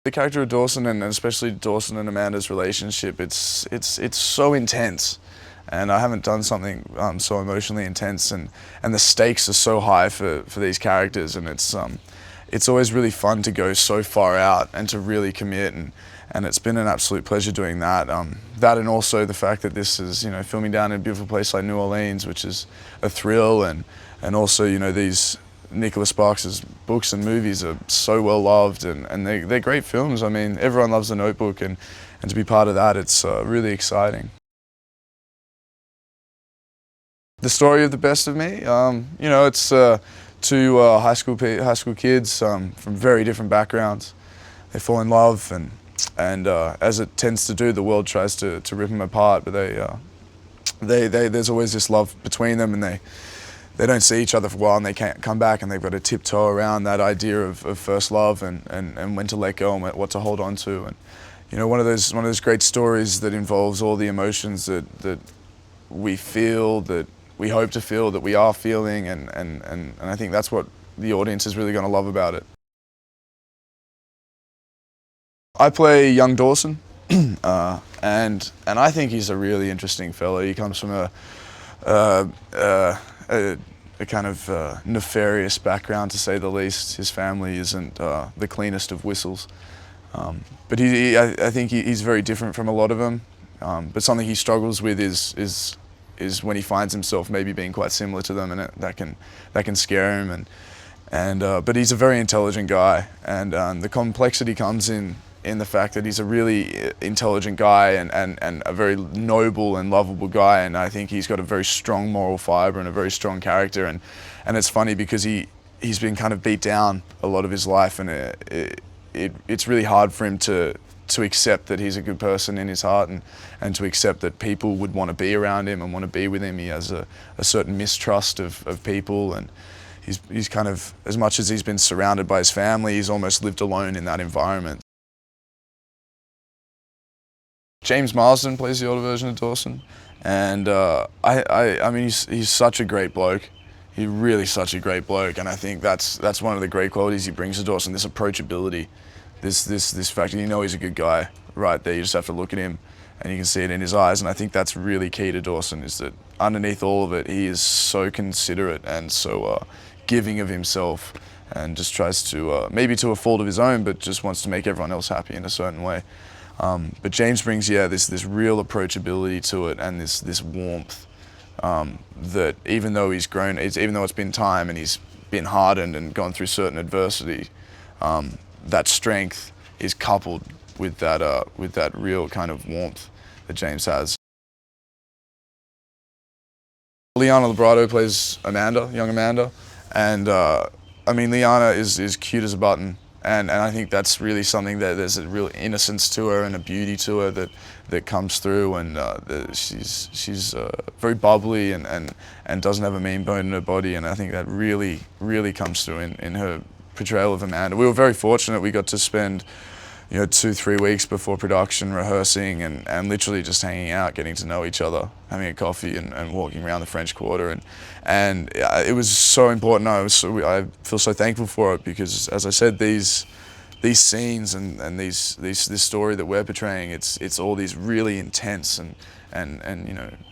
The character of Dawson, and especially Dawson and Amanda's relationship, it's so intense, and I haven't done something so emotionally intense, and the stakes are so high for these characters, and it's always really fun to go so far out and to really commit, and it's been an absolute pleasure doing that. That, and also the fact that this is, you know, filming down in a beautiful place like New Orleans, which is a thrill, and also, you know, these Nicholas Sparks' books and movies are so well loved, and they're great films. I mean, everyone loves The Notebook, and to be part of that, it's really exciting. The story of The Best of Me, you know, it's two high school kids from very different backgrounds. They fall in love, and as it tends to do, the world tries to rip them apart. But there's always this love between them, and they don't see each other for a while, and they can't come back, and they've got to tiptoe around that idea of first love, and when to let go and what to hold on to. And you know, one of those great stories that involves all the emotions that we feel, that we hope to feel, that we are feeling, and I think that's what the audience is really going to love about it. I play young Dawson, and I think he's a really interesting fellow. He comes from a kind of nefarious background, to say the least. His family isn't the cleanest of whistles, but I think he's very different from a lot of them. But something he struggles with is when he finds himself maybe being quite similar to them, and that can scare him. But he's a very intelligent guy, and the complexity comes in the fact that he's a really intelligent guy and a very noble and lovable guy, and I think he's got a very strong moral fiber and a very strong character, and it's funny because he's been kind of beat down a lot of his life, and it's really hard for him to accept that he's a good person in his heart, and to accept that people would want to be around him and want to be with him. He has a certain mistrust of people, and he's kind of, as much as he's been surrounded by his family, he's almost lived alone in that environment. James Marsden plays the older version of Dawson, and I mean, he's such a great bloke. He's really such a great bloke, and I think that's one of the great qualities he brings to Dawson, this approachability, this fact that you know he's a good guy right there. You just have to look at him, and you can see it in his eyes, and I think that's really key to Dawson, is that underneath all of it, he is so considerate and so giving of himself, and just tries to, maybe to a fault of his own, but just wants to make everyone else happy in a certain way. But James brings, this real approachability to it, and this warmth, that even though he's grown, even though it's been time and he's been hardened and gone through certain adversity, that strength is coupled with that real kind of warmth that James has. Liana Librado plays Amanda, young Amanda, and I mean, Liana is cute as a button. And I think that's really something that there's a real innocence to her and a beauty to her that comes through, and she's very bubbly and doesn't have a mean bone in her body, and I think that really comes through in her portrayal of Amanda. We were very fortunate. We got to spend 2-3 weeks before production rehearsing and literally just hanging out, getting to know each other, having a coffee and walking around the French Quarter, and it was so important. I feel so thankful for it, because, as I said, these scenes and this story that we're portraying, it's all these really intense and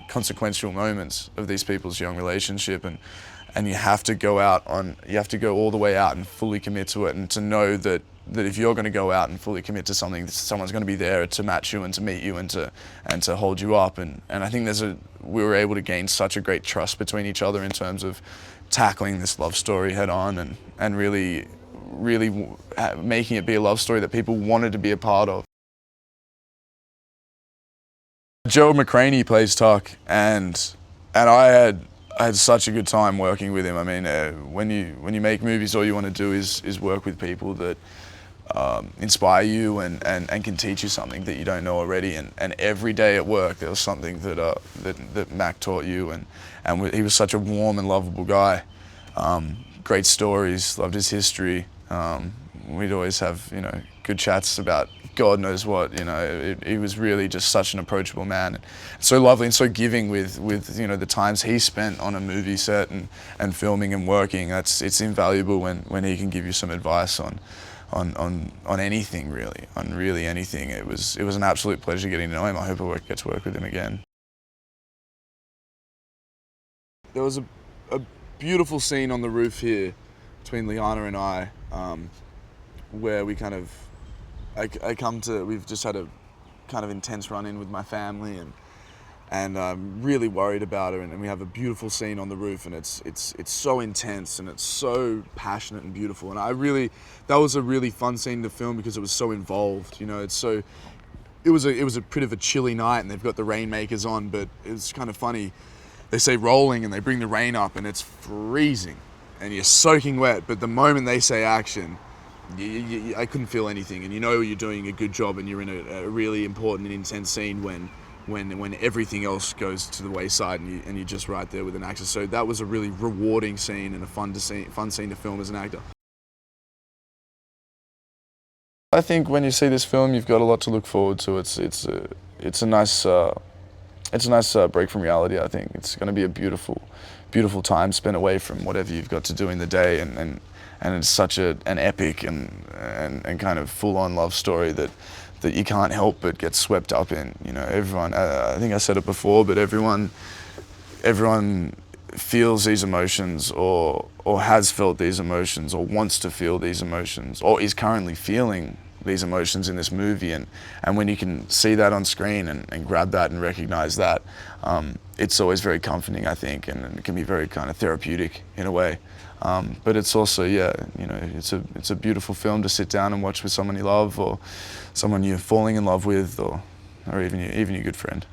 consequential moments of these people's young relationship, and you have to go all the way out and fully commit to it, and to know that if you're going to go out and fully commit to something, someone's going to be there to match you and to meet you and to hold you up. And I think we were able to gain such a great trust between each other in terms of tackling this love story head on and really making it be a love story that people wanted to be a part of. Gerald McRaney plays Tuck, and I had such a good time working with him. I mean, when you make movies, all you want to do is work with people that inspire you and can teach you something that you don't know already. And every day at work, there was something that Mac taught you, and he was such a warm and lovable guy. Great stories, loved his history. We'd always have good chats about God knows what. He was really just such an approachable man, so lovely and so giving with the times he spent on a movie set and filming and working. It's invaluable when he can give you some advice on on anything really, on really anything. It was an absolute pleasure getting to know him. I hope I get to work with him again. There was a beautiful scene on the roof here between Liana and I, where we kind of, we've just had a kind of intense run-in with my family, and I'm really worried about her, and we have a beautiful scene on the roof, and it's so intense and it's so passionate and beautiful, and that was a really fun scene to film because it was so involved, you know. It was a bit of a chilly night, and they've got the rainmakers on, but it's kind of funny. They say rolling and they bring the rain up and it's freezing and you're soaking wet, but the moment they say action, I couldn't feel anything, and you know you're doing a good job and you're in a really important and intense scene when everything else goes to the wayside and you're just right there with an actor. So that was a really rewarding scene and a fun scene to film as an actor. I think when you see this film, you've got a lot to look forward to. It's a nice break from reality. I think it's going to be a beautiful time spent away from whatever you've got to do in the day, and it's such an epic and kind of full-on love story that you can't help but get swept up in. You know, everyone. I think I said it before, but everyone feels these emotions, or has felt these emotions, or wants to feel these emotions, or is currently feeling these emotions in this movie, and when you can see that on screen and grab that and recognize that, it's always very comforting, I think, and it can be very kind of therapeutic in a way. But it's also, yeah, you know, it's a beautiful film to sit down and watch with someone you love, or someone you're falling in love with, or even your good friend.